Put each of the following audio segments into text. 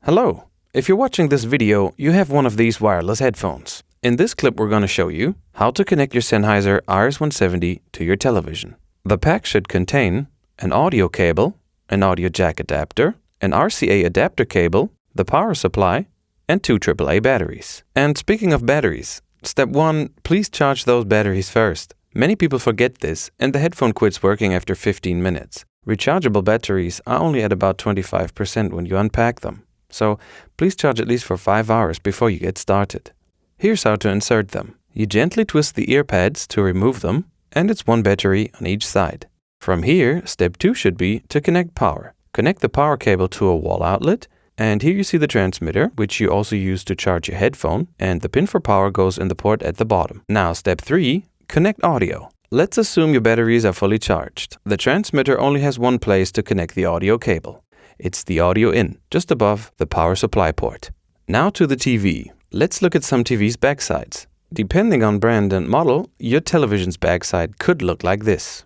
Hello! If you're watching this video, you have one of these wireless headphones. In this clip, we're going to show you how to connect your Sennheiser RS170 to your television. The pack should contain an audio cable, an audio jack adapter, an RCA adapter cable, the power supply, and 2 AAA batteries. And speaking of batteries, step 1, please charge those batteries first. Many people forget this and the headphone quits working after 15 minutes. Rechargeable batteries are only at about 25% when you unpack them. So please charge at least for 5 hours before you get started. Here's how to insert them. You gently twist the ear pads to remove them, and it's one battery on each side. From here, step 2 should be to connect power. Connect the power cable to a wall outlet, and here you see the transmitter, which you also use to charge your headphone, and the pin for power goes in the port at the bottom. Now step 3, connect audio. Let's assume your batteries are fully charged. The transmitter only has one place to connect the audio cable. It's the audio in, just above the power supply port. Now to the TV. Let's look at some TV's backsides. Depending on brand and model, your television's backside could look like this.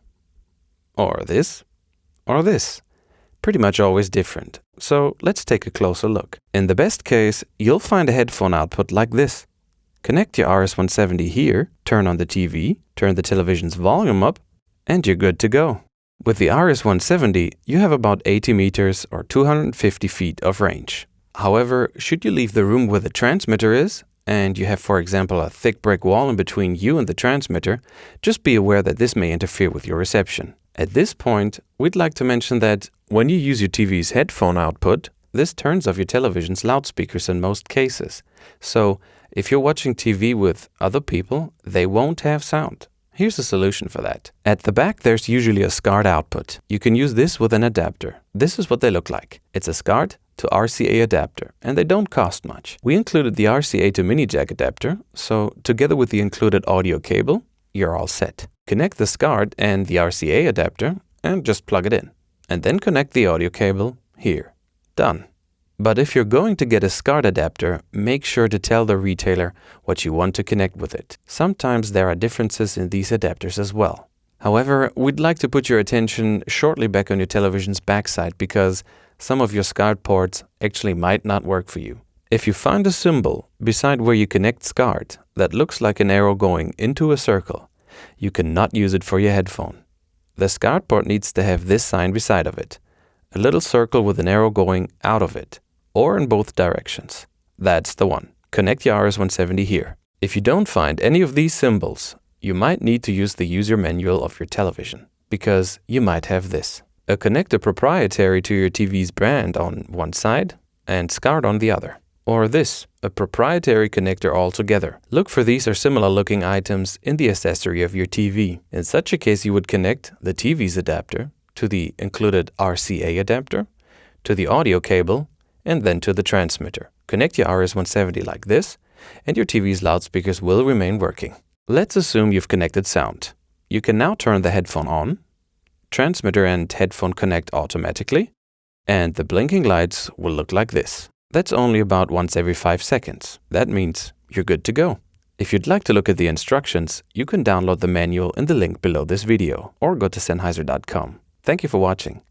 Or this. Or this. Pretty much always different. So let's take a closer look. In the best case, you'll find a headphone output like this. Connect your RS170 here, turn on the TV, turn the television's volume up, and you're good to go. With the RS170, you have about 80 meters or 250 feet of range. However, should you leave the room where the transmitter is, and you have, for example, a thick brick wall in between you and the transmitter, just be aware that this may interfere with your reception. At this point, we'd like to mention that when you use your TV's headphone output, this turns off your television's loudspeakers in most cases. So, if you're watching TV with other people, they won't have sound. Here's a solution for that. At the back, there's usually a SCART output. You can use this with an adapter. This is what they look like. It's a SCART to RCA adapter, and they don't cost much. We included the RCA to Minijack adapter, so together with the included audio cable, you're all set. Connect the SCART and the RCA adapter and just plug it in. And then connect the audio cable here. Done. But if you're going to get a SCART adapter, make sure to tell the retailer what you want to connect with it. Sometimes there are differences in these adapters as well. However, we'd like to put your attention shortly back on your television's backside because some of your SCART ports actually might not work for you. If you find a symbol beside where you connect SCART that looks like an arrow going into a circle, you cannot use it for your headphone. The SCART port needs to have this sign beside of it, a little circle with an arrow going out of it, or in both directions. That's the one. Connect your RS170 here. If you don't find any of these symbols, you might need to use the user manual of your television, because you might have this. A connector proprietary to your TV's brand on one side and SCART on the other. Or this, a proprietary connector altogether. Look for these or similar looking items in the accessory of your TV. In such a case, you would connect the TV's adapter to the included RCA adapter, to the audio cable, and then to the transmitter. Connect your RS170 like this, and your TV's loudspeakers will remain working. Let's assume you've connected sound. You can now turn the headphone on, transmitter and headphone connect automatically, and the blinking lights will look like this. That's only about once every 5 seconds. That means you're good to go. If you'd like to look at the instructions, you can download the manual in the link below this video, or go to Sennheiser.com. Thank you for watching.